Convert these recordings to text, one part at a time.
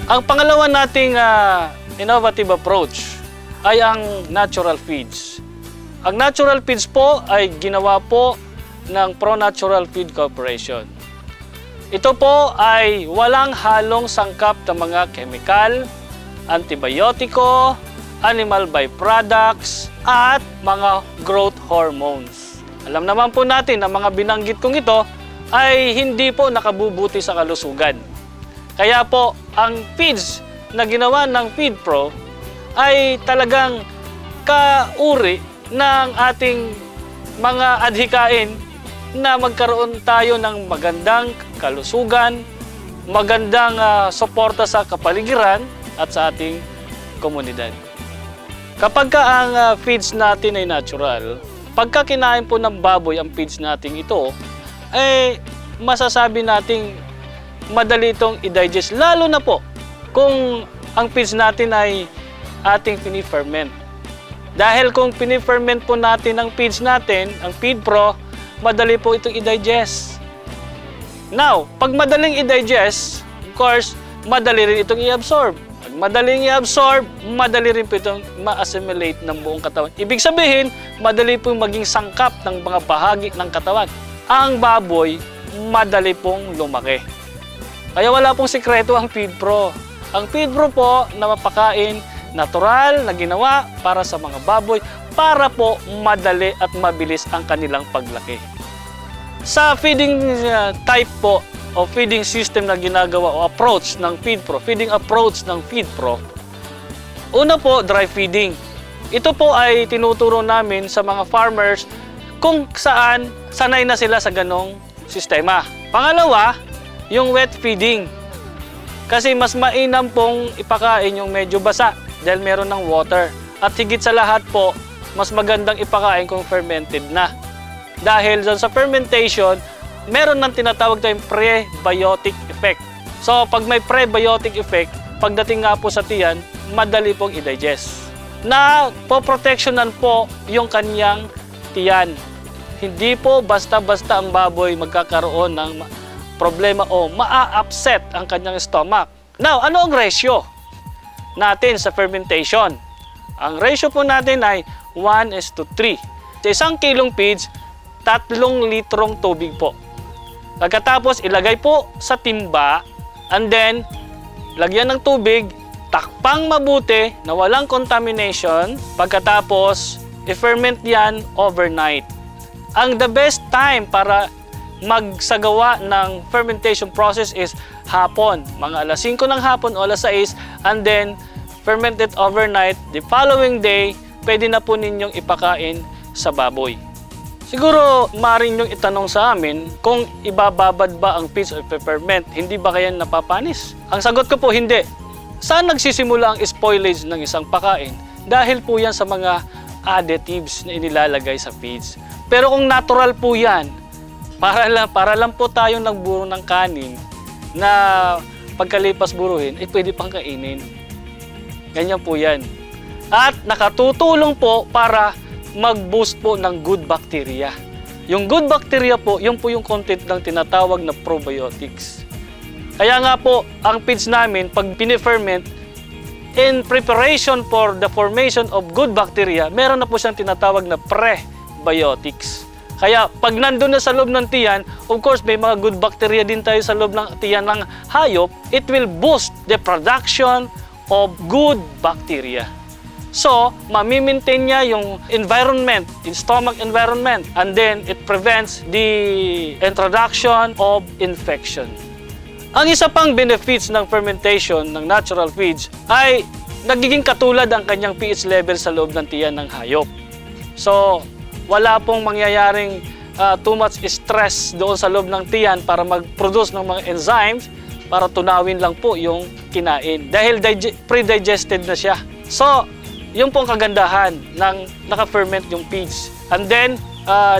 Ang pangalawa nating innovative approach ay ang natural feeds. Ang natural feeds po ay ginawa po ng Pro-Natural Feed Corporation. Ito po ay walang halong sangkap ng mga chemical, antibiotiko, animal byproducts, at mga growth hormones. Alam naman po natin na mga binanggit kong ito ay hindi po nakabubuti sa kalusugan. Kaya po, ang feeds na ginawa ng FeedPro ay talagang kauri ng ating mga adhikain na magkaroon tayo ng magandang kalusugan, magandang suporta sa kapaligiran at sa ating komunidad. Kapag ang feeds natin ay natural, pagka kinain po ng baboy ang feeds natin ito, masasabi nating madali itong i-digest, lalo na po kung ang feeds natin ay ating piniferment. Dahil kung piniferment po natin ang feeds natin, ang FeedPro, madali po itong i-digest. Now, pag madaling i-digest, of course, madali rin itong i-absorb. Pag madaling i-absorb, madali rin po itong ma-assimilate ng buong katawan. Ibig sabihin, madali po maging sangkap ng mga bahagi ng katawan. Ang baboy, madali pong lumaki. Kaya wala pong sikreto ang FeedPro. Ang FeedPro po na mapakain, natural na ginawa para sa mga baboy para po madali at mabilis ang kanilang paglaki. Sa feeding type po o feeding system na ginagawa o approach ng FeedPro, feeding approach ng FeedPro, una po, dry feeding. Ito po ay tinuturo namin sa mga farmers kung saan sanay na sila sa ganong sistema. Pangalawa, yung wet feeding. Kasi mas mainam pong ipakain yung medyo basa dahil meron ng water. At higit sa lahat po, mas magandang ipakain kung fermented na. Dahil dyan sa fermentation, meron ng tinatawag tayong prebiotic effect. So pag may prebiotic effect, pagdating nga po sa tiyan, madali pong i-digest. Na poprotectionan po yung kanyang tiyan. Hindi po basta-basta ang baboy magkakaroon ng problema o maa-upset ang kanyang stomach. Now, ano ang ratio natin sa fermentation? Ang ratio po natin ay 1:3. Sa isang kilong feeds, 3 litrong tubig po. Pagkatapos, ilagay po sa timba and then, lagyan ng tubig, takpang mabuti na walang contamination. Pagkatapos, i-ferment yan overnight. Ang the best time para magsagawa ng fermentation process is hapon, mga alas 5 ng hapon o alas 6, and then ferment it overnight. The following day, pwede na po ninyong ipakain sa baboy. Siguro, maaari nyong itanong sa amin kung ibababad ba ang feeds o ferment, hindi ba kaya napapanis? Ang sagot ko po, hindi. Saan nagsisimula ang spoilage ng isang pakain? Dahil po yan sa mga additives na inilalagay sa feeds. Pero kung natural po yan, para lang po tayong nagburo ng kanin na pagkalipas buruhin, pwede pang kainin. Ganyan po yan. At nakatutulong po para mag-boost po ng good bacteria. Yung good bacteria po, yun po yung content ng tinatawag na probiotics. Kaya nga po, ang feeds namin, pag piniferment, in preparation for the formation of good bacteria, meron na po siyang tinatawag na prebiotics. Kaya pag nandun na sa loob ng tiyan, of course may mga good bacteria din tayo sa loob ng tiyan ng hayop, it will boost the production of good bacteria. So, mamimaintain niya yung environment, yung stomach environment, and then it prevents the introduction of infection. Ang isa pang benefits ng fermentation ng natural feeds ay nagiging katulad ang kanyang pH level sa loob ng tiyan ng hayop. So, wala pong mangyayaring too much stress doon sa loob ng tiyan para mag-produce ng mga enzymes para tunawin lang po yung kinain. Dahil pre-digested na siya. So, yun pong kagandahan ng naka-ferment yung feeds. And then,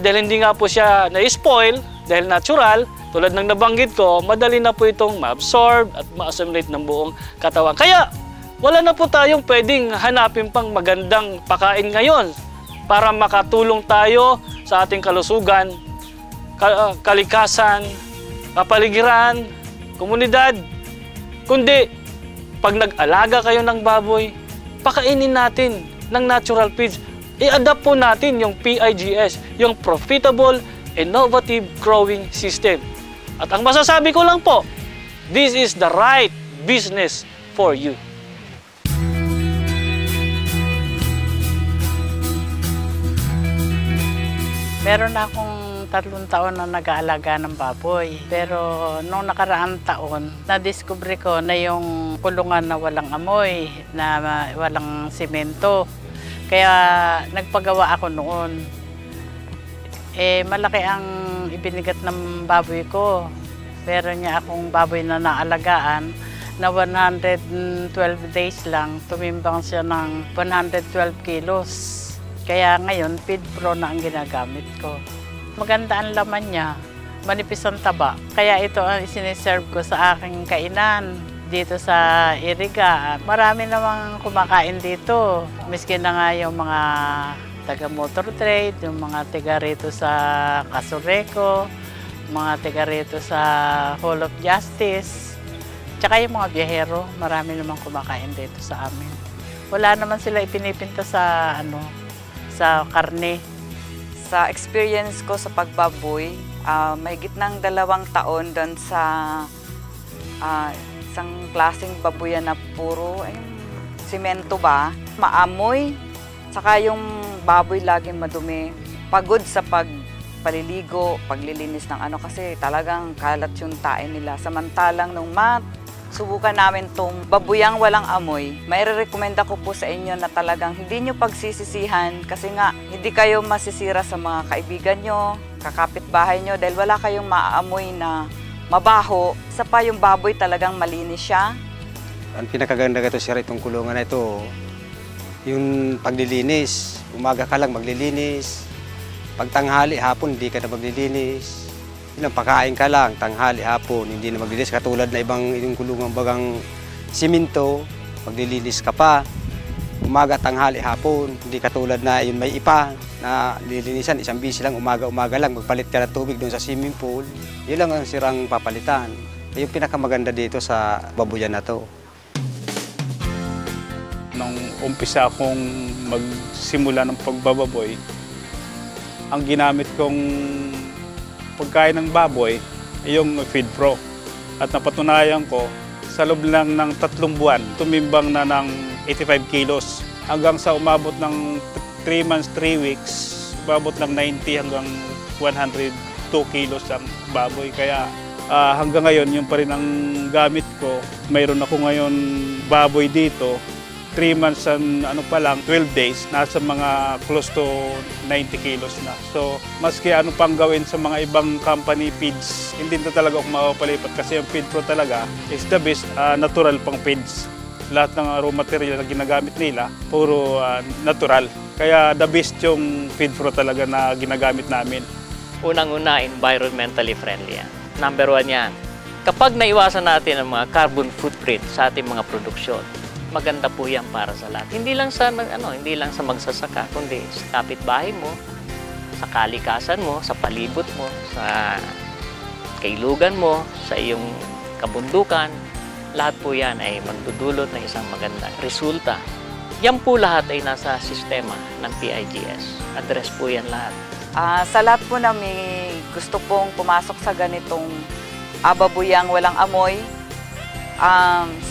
dahil hindi nga po siya na-spoil, dahil natural, tulad ng nabanggit ko, madali na po itong ma-absorb at ma-assimilate ng buong katawan. Kaya, wala na po tayong pwedeng hanapin pang magandang pakain ngayon para makatulong tayo sa ating kalusugan, kalikasan, kapaligiran, komunidad, kundi Pag nag-alaga kayo ng baboy, pakainin natin ng natural feeds. I-adapt po natin yung PIGS, yung Profitable Innovative Growing System. At ang masasabi ko lang po, this is the right business for you. Meron akong 3 taon na nag-aalaga ng baboy. Pero nung nakaraang taon, na-discover ko na yung kulungan na walang amoy, na walang simento. Kaya nagpagawa ako noon. Malaki ang ibinigat ng baboy ko. Meron niya akong baboy na naalagaan na 112 days lang, tumimbang siya ng 112 kilos. Kaya ngayon, Feed Pro na ang ginagamit ko. Maganda ang laman niya, manipis ang taba. Kaya ito ang siniserve ko sa aking kainan dito sa Iriga. Marami namang kumakain dito. Miski na nga yung mga taga-motor trade, yung mga tiga rito sa Casureco, mga tiga rito sa Hall of Justice, tsaka yung mga biyahero, marami namang kumakain dito sa amin. Wala naman sila ipinipinta sa sa karne. Sa experience ko sa pagbaboy, mahigit ng 2 taon doon sa isang klaseng baboyan na puro simento ba, maamoy, saka yung baboy laging madumi, pagod sa pagpaliligo, paglilinis ng kasi talagang kalat yung tae nila. Samantalang nung subukan namin tong babuyang walang amoy, maire-recommenda ko po sa inyo na talagang hindi nyo pagsisisihan kasi nga hindi kayo masisira sa mga kaibigan nyo, kakapitbahay nyo dahil wala kayong maaamoy na mabaho. Sa pa yung baboy talagang malinis siya. Ang pinakaganda ito sir, itong kulungan na ito, yung paglilinis. Umaga ka lang maglilinis, pag tanghali, hapon hindi ka na maglilinis. Yun, pakain ka lang, tanghali, hapon, hindi na maglilinis. Katulad na yung kulungang bagang siminto, maglilinis ka pa. Umaga, tanghali, hapon, hindi katulad na yun may ipa na lilinisan, isang bisi lang, umaga lang, magpalit ka ng tubig doon sa swimming pool. Yun lang ang sirang papalitan. Yung pinakamaganda dito sa babuyan na to. Nung umpisa akong magsimula ng pagbababoy, ang ginamit kong pagkain ng baboy ay yung Feed Pro. At napatunayan ko, sa loob lang ng 3 buwan, tumimbang na ng 85 kilos. Hanggang sa umabot ng 3 months, 3 weeks, umabot ng 90 hanggang 102 kilos ang baboy. Kaya hanggang ngayon, yun pa rin ang gamit ko. Mayroon ako ngayon baboy dito. 3 months and 12 days, nasa mga close to 90 kilos na. So, maski pang gawin sa mga ibang company feeds, hindi na talaga ako mapapalipat kasi yung Feed Pro talaga is the best natural pang feeds. Lahat ng raw material na ginagamit nila, puro natural. Kaya the best yung Feed Pro talaga na ginagamit namin. Unang-una, environmentally friendly yan. Number 1 yan. Kapag naiwasan natin ang mga carbon footprint sa ating mga produksyon, maganda po yan para sa lahat. Hindi lang sa magsasaka, kundi sa kapitbahay mo, sa kalikasan mo, sa palibot mo, sa kailugan mo, sa iyong kabundukan. Lahat po yan ay magdudulot ng isang magandang resulta. Yan po lahat ay nasa sistema ng PIGS. Address po yan lahat. Sa lahat po na may gusto pong pumasok sa ganitong babuyang walang amoy,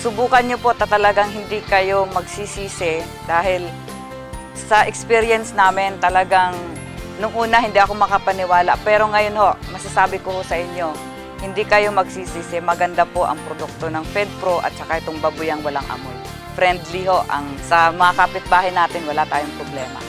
subukan nyo po, talagang hindi kayo magsisisi dahil sa experience namin talagang nung una hindi ako makapaniwala pero ngayon masasabi ko sa inyo, hindi kayo magsisisi. Maganda po ang produkto ng Feed Pro at saka itong babuyang walang amoy. Friendly sa mga kapitbahay natin, wala tayong problema.